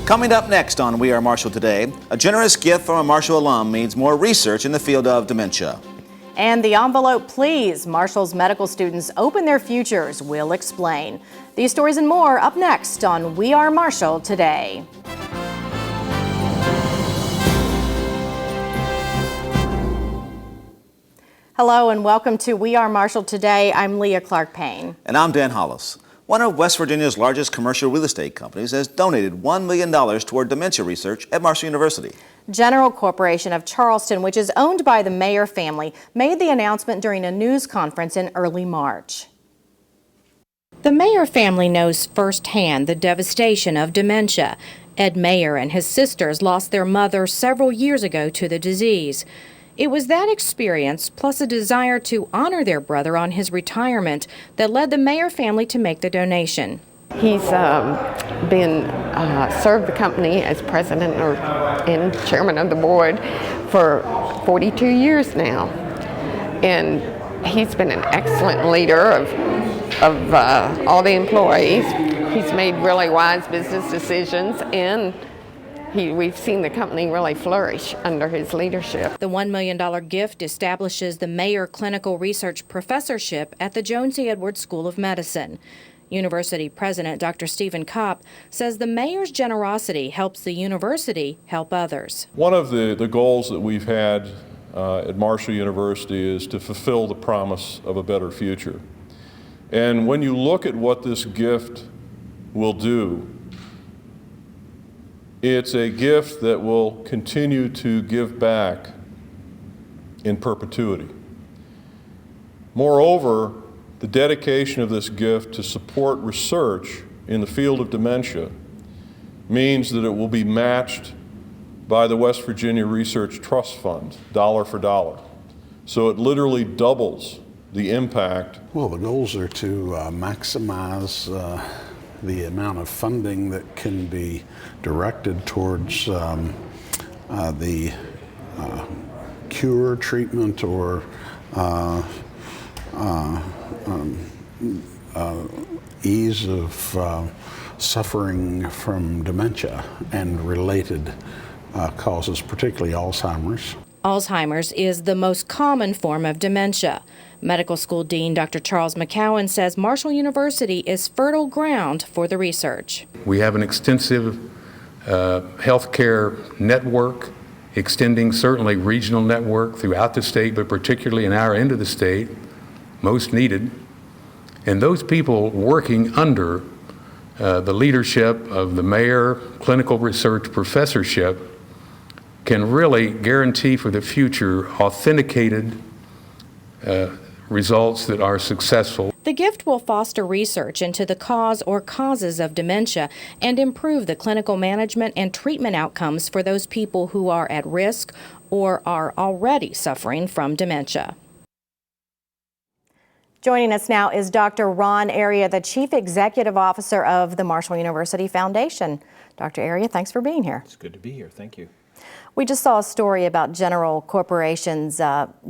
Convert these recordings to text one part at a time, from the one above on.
Coming up next on We Are Marshall Today, a generous gift from a Marshall alum means more research in the field of dementia. And the envelope, please. Marshall's medical students open their futures. We'll explain. These stories and more up next on We Are Marshall Today. Hello and welcome to We Are Marshall Today. I'm Leah Clark Payne. And I'm Dan Hollis. One of West Virginia's largest commercial real estate companies has donated $1 million toward dementia research at Marshall University. General Corporation of Charleston, which is owned by the Mayer family, made the announcement during a news conference in early March. The Mayer family knows firsthand the devastation of dementia. Ed Mayer and his sisters lost their mother several years ago to the disease. It was that experience, plus a desire to honor their brother on his retirement, that led the Mayer family to make the donation. He's served the company as president and chairman of the board for 42 years now. And he's been an excellent leader of all the employees. He's made really wise business decisions, and we've seen the company really flourish under his leadership. The $1 million gift establishes the Mayer Clinical Research Professorship at the Jones E. Edwards School of Medicine. University President Dr. Stephen Kopp says the mayor's generosity helps the university help others. One of the goals that we've had at Marshall University is to fulfill the promise of a better future. And when you look at what this gift will do, it's a gift that will continue to give back in perpetuity. Moreover, the dedication of this gift to support research in the field of dementia means that it will be matched by the West Virginia Research Trust Fund, dollar for dollar. So it literally doubles the impact. Well, the goals are to maximize the amount of funding that can be directed towards the cure, treatment, or ease of suffering from dementia and related causes, particularly Alzheimer's. Alzheimer's is the most common form of dementia. Medical School Dean Dr. Charles McCowan says Marshall University is fertile ground for the research. We have an extensive healthcare network, extending certainly regional network throughout the state, but particularly in our end of the state, most needed. And those people working under the leadership of the Mayer Clinical Research Professorship can really guarantee for the future authenticated results that are successful. The gift will foster research into the cause or causes of dementia and improve the clinical management and treatment outcomes for those people who are at risk or are already suffering from dementia. Joining us now is Dr. Ron Area, the Chief Executive Officer of the Marshall University Foundation. Dr. Area, thanks for being here. It's good to be here. Thank you. We just saw a story about General Corporation's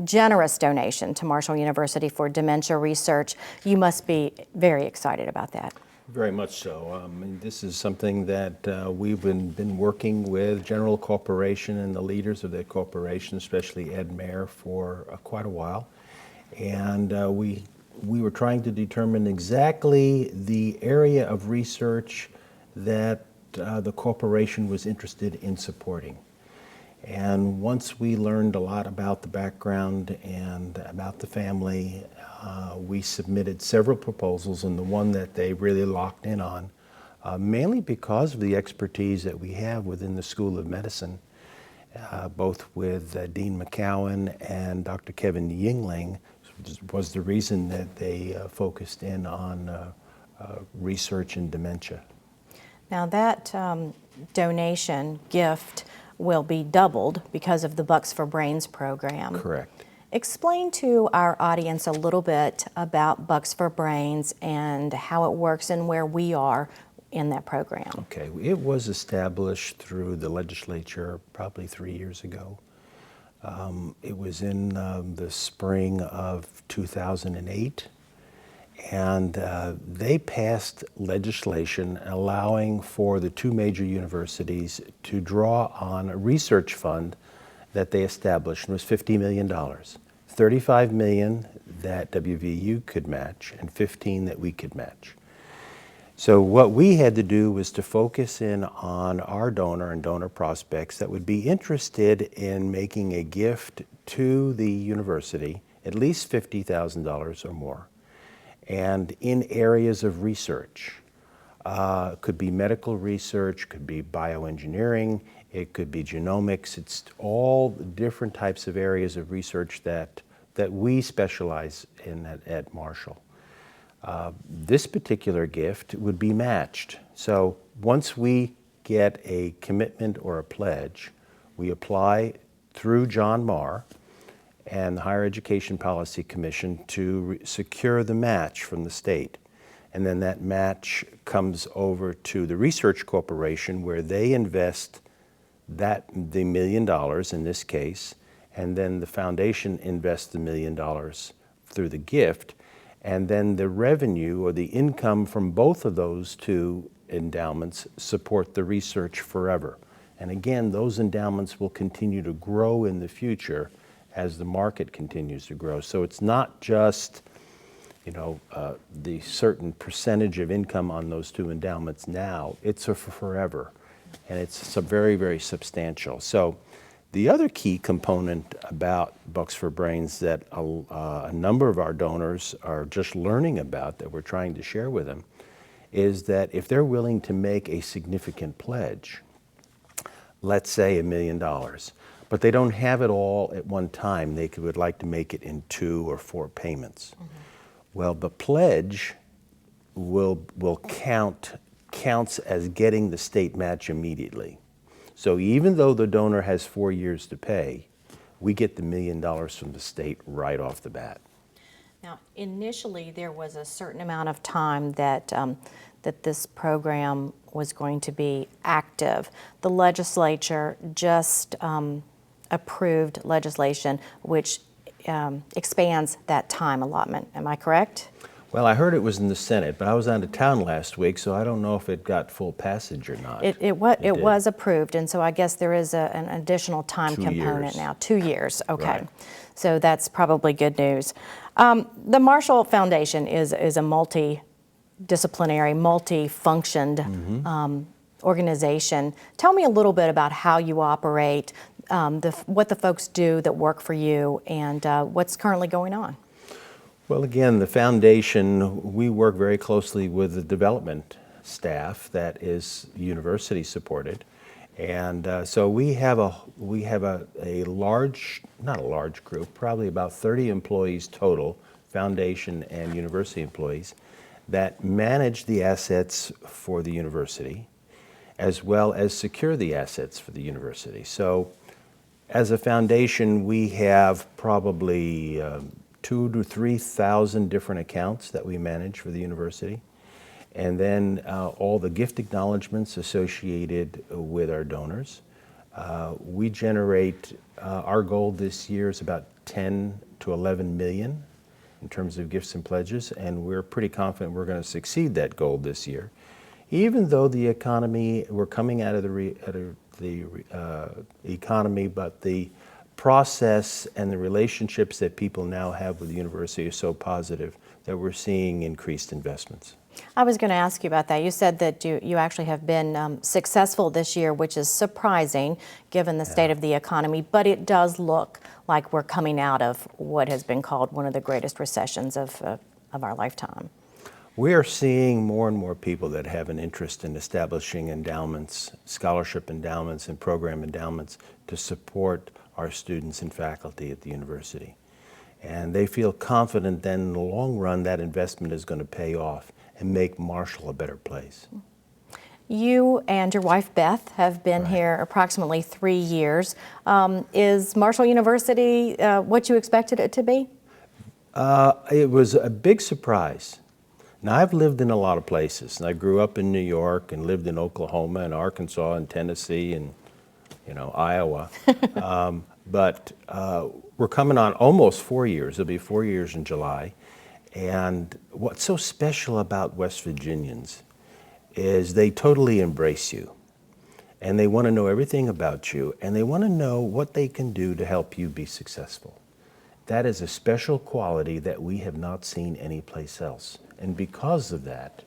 generous donation to Marshall University for dementia research. You must be very excited about that. Very much so. This is something that we've been working with General Corporation and the leaders of that corporation, especially Ed Mayer, for quite a while. And we were trying to determine exactly the area of research that the corporation was interested in supporting. And once we learned a lot about the background and about the family, we submitted several proposals, and the one that they really locked in on, mainly because of the expertise that we have within the School of Medicine, both with Dean McCowan and Dr. Kevin Yingling, was the reason that they focused in on research in dementia. Now that donation gift will be doubled because of the Bucks for Brains program. Correct. Explain to our audience a little bit about Bucks for Brains and how it works and where we are in that program. Okay, it was established through the legislature probably 3 years ago. It was in the spring of 2008, And they passed legislation allowing for the two major universities to draw on a research fund that they established, and it was $50 million. $35 million that WVU could match and 15 that we could match. So what we had to do was to focus in on our donor and donor prospects that would be interested in making a gift to the university, at least $50,000 or more, and in areas of research. Could be medical research, could be bioengineering, it could be genomics. It's all different types of areas of research that we specialize in at Marshall. This particular gift would be matched. So once we get a commitment or a pledge, we apply through John Marr and the Higher Education Policy Commission to secure the match from the state. And then that match comes over to the Research Corporation, where they invest the $1 million in this case, and then the foundation invests the $1 million through the gift, and then the revenue or the income from both of those two endowments support the research forever. And again, those endowments will continue to grow in the future as the market continues to grow. So it's not just the certain percentage of income on those two endowments now, it's for forever. And it's very, very substantial. So the other key component about Bucks for Brains that a number of our donors are just learning about, that we're trying to share with them, is that if they're willing to make a significant pledge, let's say $1 million, but they don't have it all at one time, they would like to make it in 2 or 4 payments. Mm-hmm. Well, the pledge counts as getting the state match immediately. So even though the donor has 4 years to pay, we get the $1 million from the state right off the bat. Now, initially, there was a certain amount of time that this program was going to be active. The legislature just approved legislation which expands that time allotment. Am I correct? Well, I heard it was in the Senate, but I was out of town last week, so I don't know if it got full passage or not. It was approved, and so I guess there is an additional time 2 component years. now. 2 years, okay. Right. So that's probably good news. The Marshall Foundation is a multidisciplinary, multi-functioned organization. Tell me a little bit about how you operate, what the folks do that work for you, and what's currently going on. Well, again, the foundation, we work very closely with the development staff that is university supported. And so we have a large, not a large group, probably about 30 employees total, foundation and university employees, that manage the assets for the university, as well as secure the assets for the university. So as a foundation, we have probably 2,000 to 3,000 different accounts that we manage for the university. And then all the gift acknowledgments associated with our donors. We generate, our goal this year is about 10 to 11 million in terms of gifts and pledges, and we're pretty confident we're going to succeed that goal this year. Even though the economy, we're coming out of the economy, but the process and the relationships that people now have with the university are so positive that we're seeing increased investments. I was going to ask you about that. You said that you actually have been successful this year, which is surprising given the state of the economy, but it does look like we're coming out of what has been called one of the greatest recessions of our lifetime. We are seeing more and more people that have an interest in establishing endowments, scholarship endowments and program endowments to support our students and faculty at the university. And they feel confident that in the long run that investment is going to pay off and make Marshall a better place. You and your wife Beth have been here approximately 3 years. Is Marshall University what you expected it to be? It was a big surprise. Now, I've lived in a lot of places, and I grew up in New York and lived in Oklahoma and Arkansas and Tennessee and Iowa. But we're coming on almost 4 years. It'll be 4 years in July. And what's so special about West Virginians is they totally embrace you. And they want to know everything about you, and they want to know what they can do to help you be successful. That is a special quality that we have not seen anyplace else. And because of that,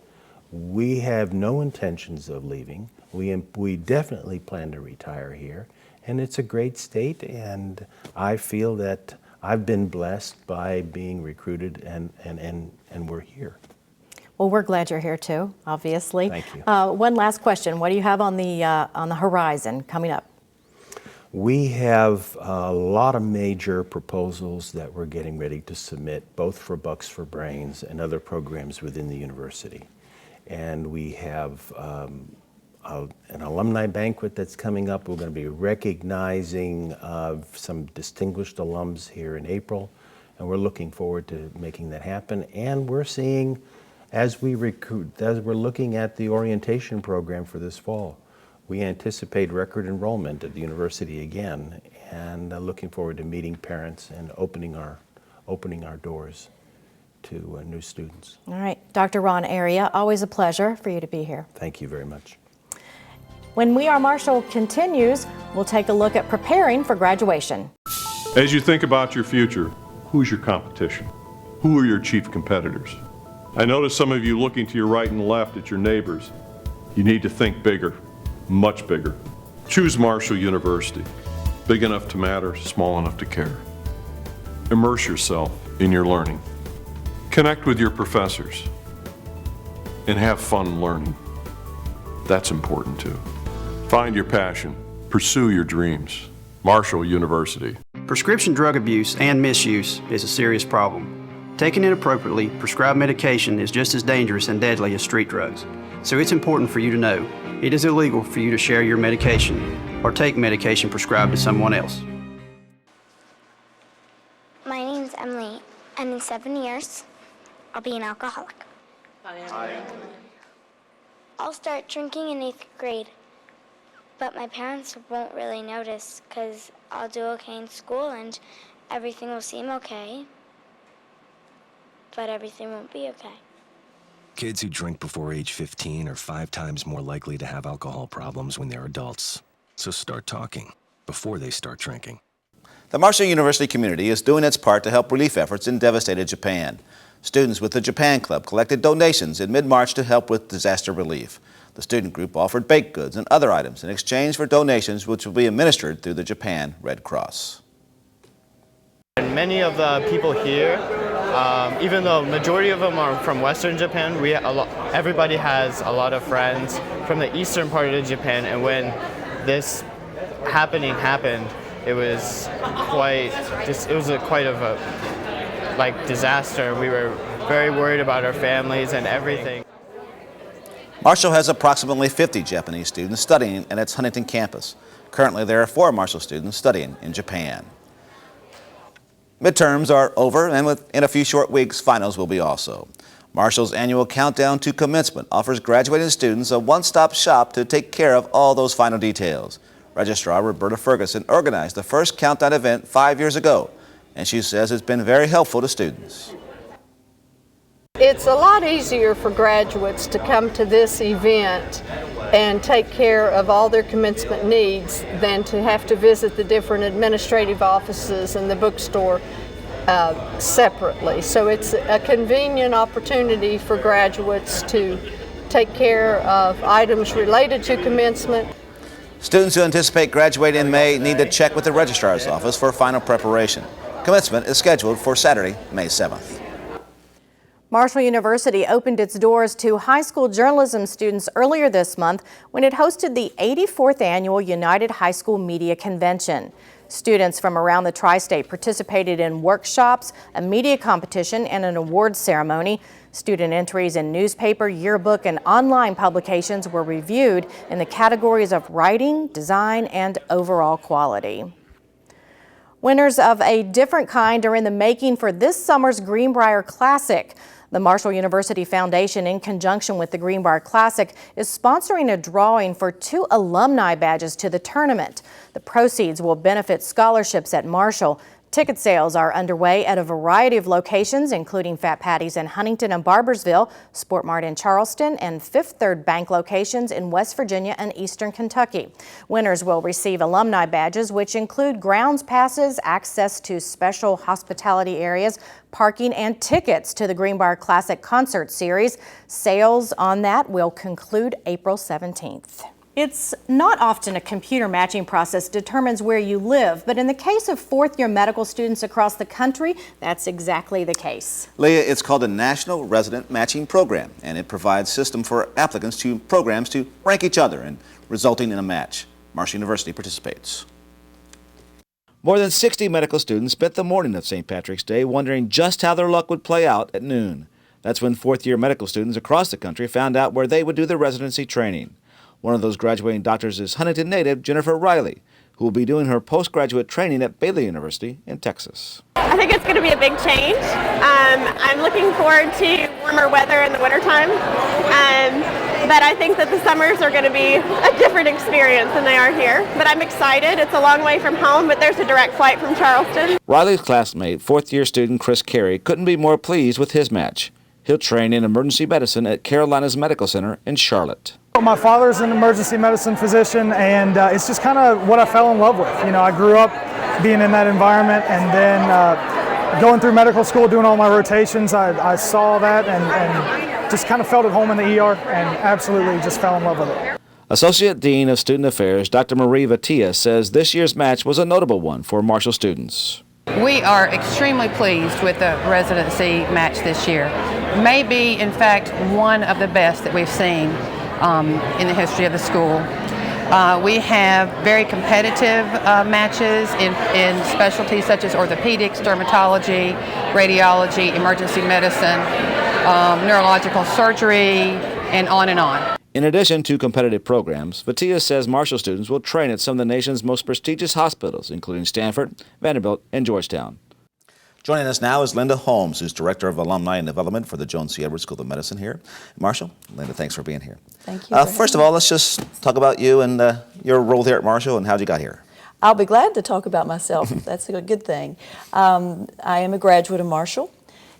we have no intentions of leaving. We definitely plan to retire here. And it's a great state, and I feel that I've been blessed by being recruited, and we're here. Well, we're glad you're here too, obviously. Thank you. One last question. What do you have on the horizon coming up? We have a lot of major proposals that we're getting ready to submit, both for Bucks for Brains and other programs within the university. And we have an alumni banquet that's coming up. We're going to be recognizing some distinguished alums here in April, and we're looking forward to making that happen. And we're seeing, as we're looking at the orientation program for this fall, we anticipate record enrollment at the university again, and looking forward to meeting parents and opening our doors to new students. All right, Dr. Ron Aria, always a pleasure for you to be here. Thank you very much. When We Are Marshall continues, we'll take a look at preparing for graduation. As you think about your future, who's your competition? Who are your chief competitors? I notice some of you looking to your right and left at your neighbors. You need to think bigger, much bigger. Choose Marshall University. Big enough to matter, small enough to care. Immerse yourself in your learning. Connect with your professors. And have fun learning. That's important too. Find your passion. Pursue your dreams. Marshall University. Prescription drug abuse and misuse is a serious problem. Taking it appropriately, prescribed medication is just as dangerous and deadly as street drugs. So it's important for you to know it is illegal for you to share your medication or take medication prescribed to someone else. My name's Emily, and in 7 years, I'll be an alcoholic. I'll start drinking in 8th grade, but my parents won't really notice because I'll do okay in school and everything will seem okay, but everything won't be okay. Kids who drink before age 15 are 5 times more likely to have alcohol problems when they're adults. So start talking before they start drinking. The Marshall University community is doing its part to help relief efforts in devastated Japan. Students with the Japan Club collected donations in mid-March to help with disaster relief. The student group offered baked goods and other items in exchange for donations which will be administered through the Japan Red Cross. And many of the people here, even though majority of them are from Western Japan, everybody has a lot of friends from the eastern part of Japan, and when this happened, it was quite of a disaster. We were very worried about our families and everything. Marshall has approximately 50 Japanese students studying at its Huntington campus. Currently, there are 4 Marshall students studying in Japan. Midterms are over, and within a few short weeks, finals will be also. Marshall's annual Countdown to Commencement offers graduating students a one-stop shop to take care of all those final details. Registrar Roberta Ferguson organized the first Countdown event 5 years ago, and she says it's been very helpful to students. It's a lot easier for graduates to come to this event and take care of all their commencement needs than to have to visit the different administrative offices and the bookstore separately. So it's a convenient opportunity for graduates to take care of items related to commencement. Students who anticipate graduating in May need to check with the registrar's office for final preparation. Commencement is scheduled for Saturday, May 7th. Marshall University opened its doors to high school journalism students earlier this month when it hosted the 84th Annual United High School Media Convention. Students from around the tri-state participated in workshops, a media competition, and an awards ceremony. Student entries in newspaper, yearbook, and online publications were reviewed in the categories of writing, design, and overall quality. Winners of a different kind are in the making for this summer's Greenbrier Classic. The Marshall University Foundation, in conjunction with the Greenbrier Classic, is sponsoring a drawing for 2 alumni badges to the tournament. The proceeds will benefit scholarships at Marshall. Ticket sales are underway at a variety of locations, including Fat Patty's in Huntington and Barbersville, Sport Mart in Charleston, and Fifth Third Bank locations in West Virginia and Eastern Kentucky. Winners will receive alumni badges, which include grounds passes, access to special hospitality areas, parking, and tickets to the Greenbrier Classic concert series. Sales on that will conclude April 17th. It's not often a computer matching process determines where you live, but in the case of fourth-year medical students across the country, that's exactly the case. Leah, it's called the National Resident Matching Program, and it provides a system for applicants to programs to rank each other and resulting in a match. Marshall University participates. More than 60 medical students spent the morning of St. Patrick's Day wondering just how their luck would play out at noon. That's when fourth-year medical students across the country found out where they would do their residency training. One of those graduating doctors is Huntington native Jennifer Riley, who will be doing her postgraduate training at Baylor University in Texas. I think it's going to be a big change. I'm looking forward to warmer weather in the wintertime, but I think that the summers are going to be a different experience than they are here. But I'm excited. It's a long way from home, but there's a direct flight from Charleston. Riley's classmate, fourth-year student Chris Carey, couldn't be more pleased with his match. He'll train in emergency medicine at Carolinas Medical Center in Charlotte. My father's an emergency medicine physician, and it's just kind of what I fell in love with. You know, I grew up being in that environment, and then going through medical school, doing all my rotations, I saw that and just kind of felt at home in the ER and absolutely just fell in love with it. Associate Dean of Student Affairs, Dr. Marie Vatia, says this year's match was a notable one for Marshall students. We are extremely pleased with the residency match this year. Maybe, in fact, one of the best that we've seen in the history of the school. We have very competitive matches in specialties such as orthopedics, dermatology, radiology, emergency medicine, neurological surgery, and on and on. In addition to competitive programs, Vatia says Marshall students will train at some of the nation's most prestigious hospitals, including Stanford, Vanderbilt, and Georgetown. Joining us now is Linda Holmes, who's Director of Alumni and Development for the Joan C. Edwards School of Medicine here. Marshall, Linda, thanks for being here. Thank you. First of all, let's just talk about you and your role here at Marshall and how you got here. I'll be glad to talk about myself. That's a good thing. I am a graduate of Marshall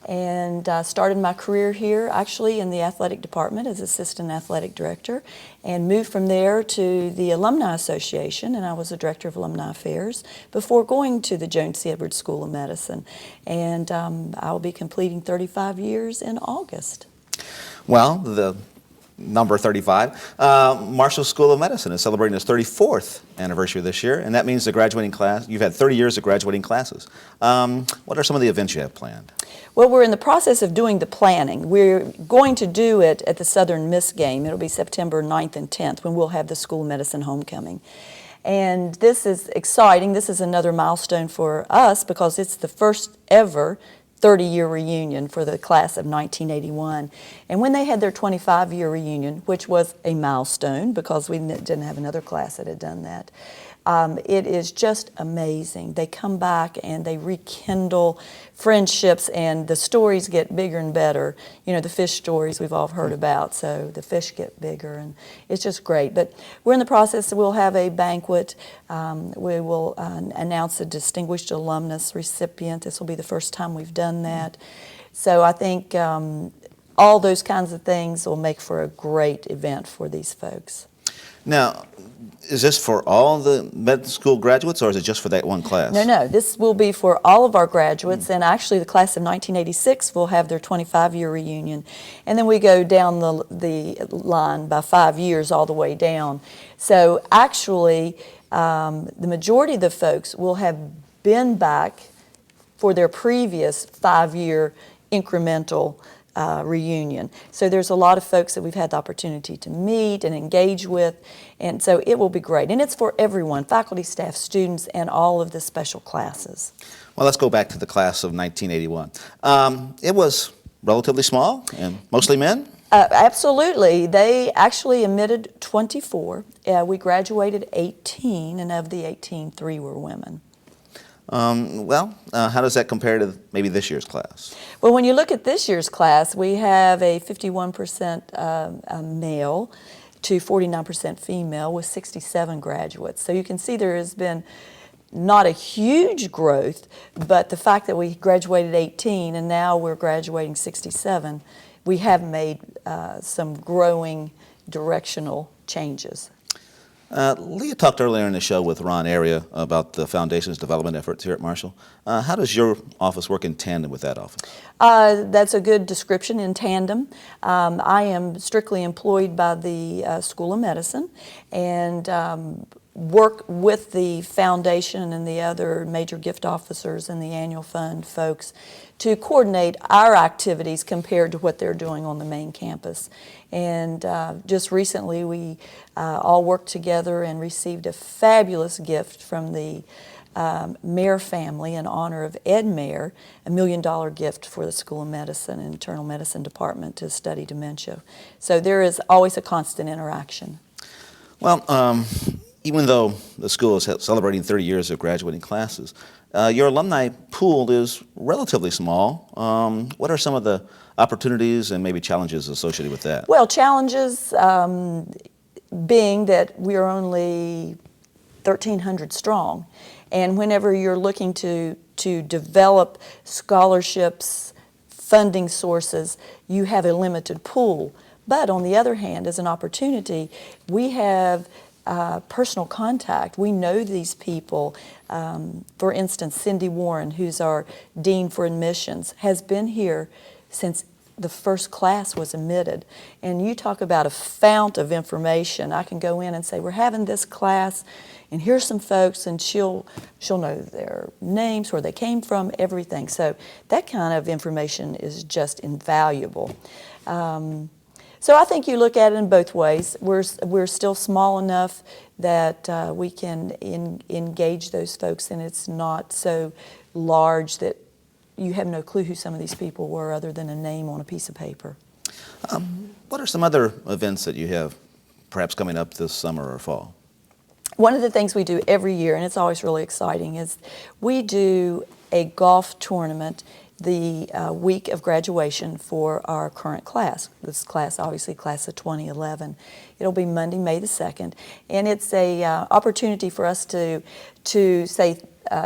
and started my career here actually in the athletic department as assistant athletic director and moved from there to the Alumni Association, and I was the director of alumni affairs before going to the Joan C. Edwards School of Medicine, and I'll be completing 35 years in August. Well, the number 35, Marshall School of Medicine is celebrating its 34th anniversary this year, and that means the graduating class, you've had 30 years of graduating classes. What are some of the events you have planned? Well, we're in the process of doing the planning. We're going to do it at the Southern Miss game. It'll be September 9th and 10th when we'll have the School of Medicine homecoming. And this is exciting. This is another milestone for us because it's the first ever 30-year reunion for the class of 1981. And when they had their 25-year reunion, which was a milestone because we didn't have another class that had done that, it is just amazing. They come back and they rekindle friendships, and the stories get bigger and better. You know, the fish stories we've all heard about, so the fish get bigger, and it's just great. But we're in the process, we'll have a banquet. We will announce a distinguished alumnus recipient. This will be the first time we've done that. So I think all those kinds of things will make for a great event for these folks. Now, is this for all the med school graduates, or is it just for that one class? No, this will be for all of our graduates, and actually the class of 1986 will have their 25-year reunion. And then we go down the line by 5 years all the way down. So actually, the majority of the folks will have been back for their previous 5-year incremental reunion. So there's a lot of folks that we've had the opportunity to meet and engage with, and so it will be great. And it's for everyone, faculty, staff, students, and all of the special classes. Well, let's go back to the class of 1981. It was relatively small and mostly men? Absolutely. They actually admitted 24. We graduated 18, and of the 18, 3 were women. How does that compare to maybe this year's class? Well, when you look at this year's class, we have a 51% male to 49% female with 67 graduates. So you can see there has been not a huge growth, but the fact that we graduated 18 and now we're graduating 67, we have made some growing directional changes. Leah talked earlier in the show with Ron Area about the Foundation's development efforts here at Marshall. How does your office work in tandem with that office? That's a good description, in tandem. I am strictly employed by the School of Medicine and work with the Foundation and the other major gift officers and the annual fund folks to coordinate our activities compared to what they're doing on the main campus. And just recently we all worked together and received a fabulous gift from the Mayer family in honor of Ed Mayer, $1 million gift for the School of Medicine and Internal Medicine Department to study dementia. So there is always a constant interaction. Well, even though the school is celebrating 30 years of graduating classes, your alumni pool is relatively small. What are some of the opportunities and maybe challenges associated with that? Well, challenges being that we are only 1,300 strong. And whenever you're looking to develop scholarships, funding sources, you have a limited pool. But on the other hand, as an opportunity, we have personal contact. We know these people. For instance, Cindy Warren, who's our Dean for Admissions, has been here since the first class was admitted. And you talk about a fount of information. I can go in and say, we're having this class, and here's some folks, and she'll know their names, where they came from, everything. So that kind of information is just invaluable. So I think you look at it in both ways. We're still small enough that we can engage those folks, and it's not so large that you have no clue who some of these people were other than a name on a piece of paper. What are some other events that you have perhaps coming up this summer or fall? One of the things we do every year, and it's always really exciting, is we do a golf tournament the week of graduation for our current class. This class, obviously, class of 2011. It'll be Monday, May the 2nd, and it's a opportunity for us to say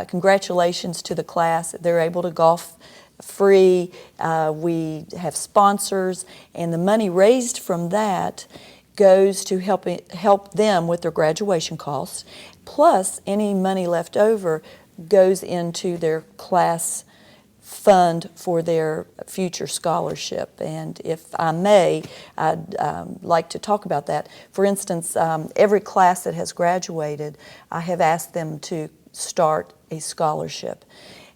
congratulations to the class. They're able to golf free. We have sponsors, and the money raised from that goes to help them with their graduation costs. Plus, any money left over goes into their class fund for their future scholarship. And if I may, I'd like to talk about that. For instance, every class that has graduated, I have asked them to start a scholarship.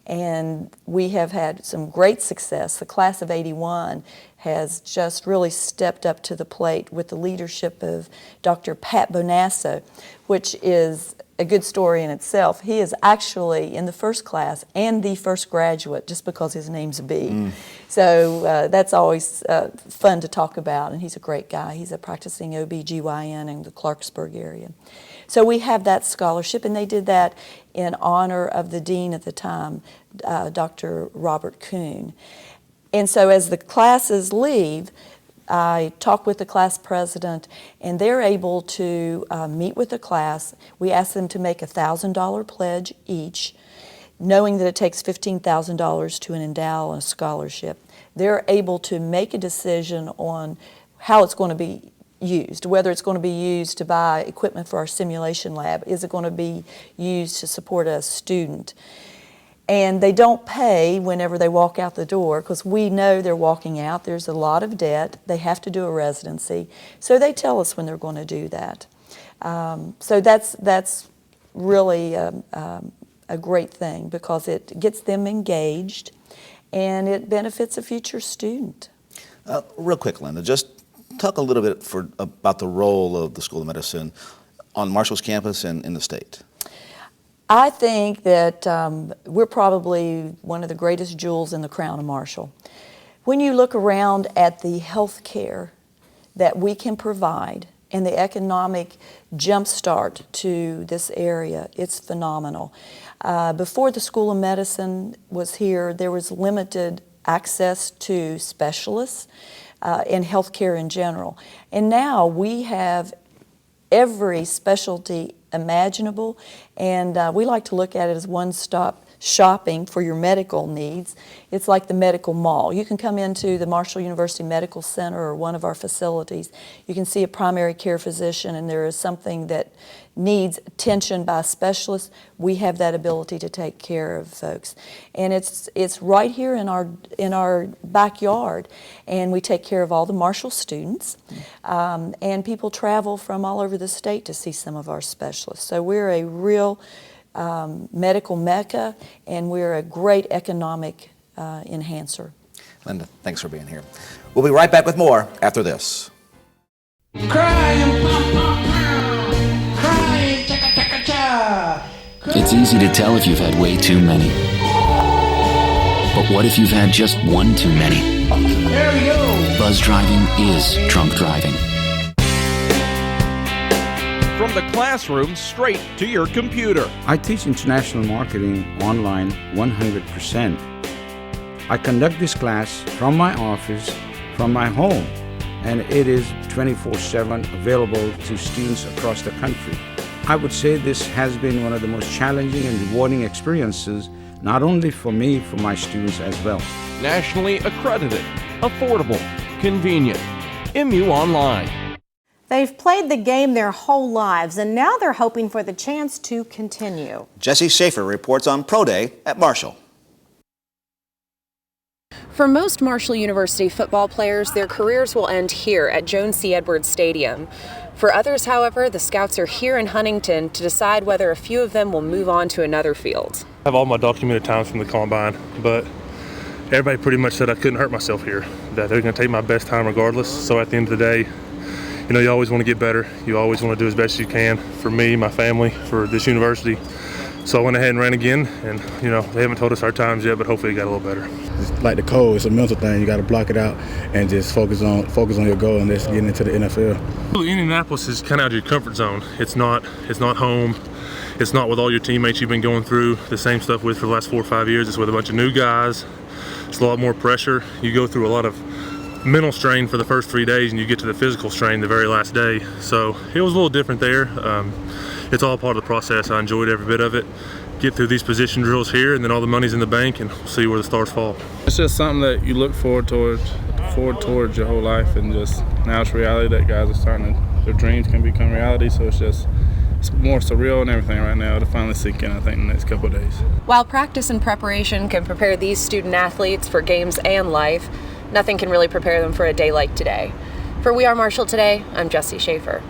And we have had some great success. The class of 81 has just really stepped up to the plate with the leadership of Dr. Pat Bonasso, which is a good story in itself. He is actually in the first class and the first graduate just because his name's B. So that's always fun to talk about, and he's a great guy. He's a practicing OB/GYN in the Clarksburg area. So we have that scholarship, and they did that in honor of the dean at the time, Dr. Robert Kuhn. And so as the classes leave, I talk with the class president, and they're able to meet with the class. We ask them to make a $1,000 pledge each, knowing that it takes $15,000 to endow a scholarship. They're able to make a decision on how it's going to be used, whether it's going to be used to buy equipment for our simulation lab, is it going to be used to support a student. And they don't pay whenever they walk out the door because we know they're walking out. There's a lot of debt. They have to do a residency. So they tell us when they're going to do that. So that's really a great thing because it gets them engaged and it benefits a future student. Real quick, Linda, just talk a little bit about the role of the School of Medicine on Marshall's campus and in the state. I think that we're probably one of the greatest jewels in the crown of Marshall. When you look around at the health care that we can provide and the economic jumpstart to this area, it's phenomenal. Before the School of Medicine was here, there was limited access to specialists in health care in general. And now we have every specialty imaginable, and we like to look at it as one-stop shopping for your medical needs. It's like the medical mall. You can come into the Marshall University Medical Center or one of our facilities. You can see a primary care physician, and there is something that needs attention by a specialist. We have that ability to take care of folks, and it's right here in our backyard, and we take care of all the Marshall students, and people travel from all over the state to see some of our specialists. So we're a real medical mecca, and we're a great economic enhancer. Linda, thanks for being here. We'll be right back with more after this. It's easy to tell if you've had way too many. But what if you've had just one too many? There we go. Buzz driving is drunk driving. From the classroom straight to your computer. I teach international marketing online 100%. I conduct this class from my office, from my home, and it is 24/7 available to students across the country. I would say this has been one of the most challenging and rewarding experiences, not only for me, for my students as well. Nationally accredited, affordable, convenient. MU Online. They've played the game their whole lives, and now they're hoping for the chance to continue. Jesse Schaefer reports on Pro Day at Marshall. For most Marshall University football players, their careers will end here at Jones C. Edwards Stadium. For others, however, the Scouts are here in Huntington to decide whether a few of them will move on to another field. I have all my documented times from the combine, but everybody pretty much said I couldn't hurt myself here, that they're going to take my best time regardless. So at the end of the day, you know, you always want to get better. You always want to do as best as you can for me, my family, for this university. So I went ahead and ran again, and you know, they haven't told us our times yet, but hopefully it got a little better. It's like the code, it's a mental thing. You got to block it out and just focus on your goal and just getting into the NFL. Indianapolis is kind of out of your comfort zone. It's not home. It's not with all your teammates you've been going through the same stuff with for the last 4 or 5 years. It's with a bunch of new guys. It's a lot more pressure. You go through a lot of mental strain for the first 3 days, and you get to the physical strain the very last day. So it was a little different there. It's all part of the process. I enjoyed every bit of it. Get through these position drills here, and then all the money's in the bank, and we'll see where the stars fall. It's just something that you look forward towards your whole life, and just now it's reality that guys are starting to, their dreams can become reality. So it's more surreal and everything right now to finally sink in, I think, in the next couple of days. While practice and preparation can prepare these student athletes for games and life, nothing can really prepare them for a day like today. For We Are Marshall Today, I'm Jesse Schaefer.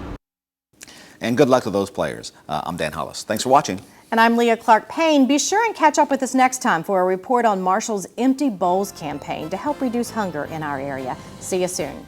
And good luck to those players. I'm Dan Hollis. Thanks for watching. And I'm Leah Clark-Payne. Be sure and catch up with us next time for a report on Marshall's Empty Bowls campaign to help reduce hunger in our area. See you soon.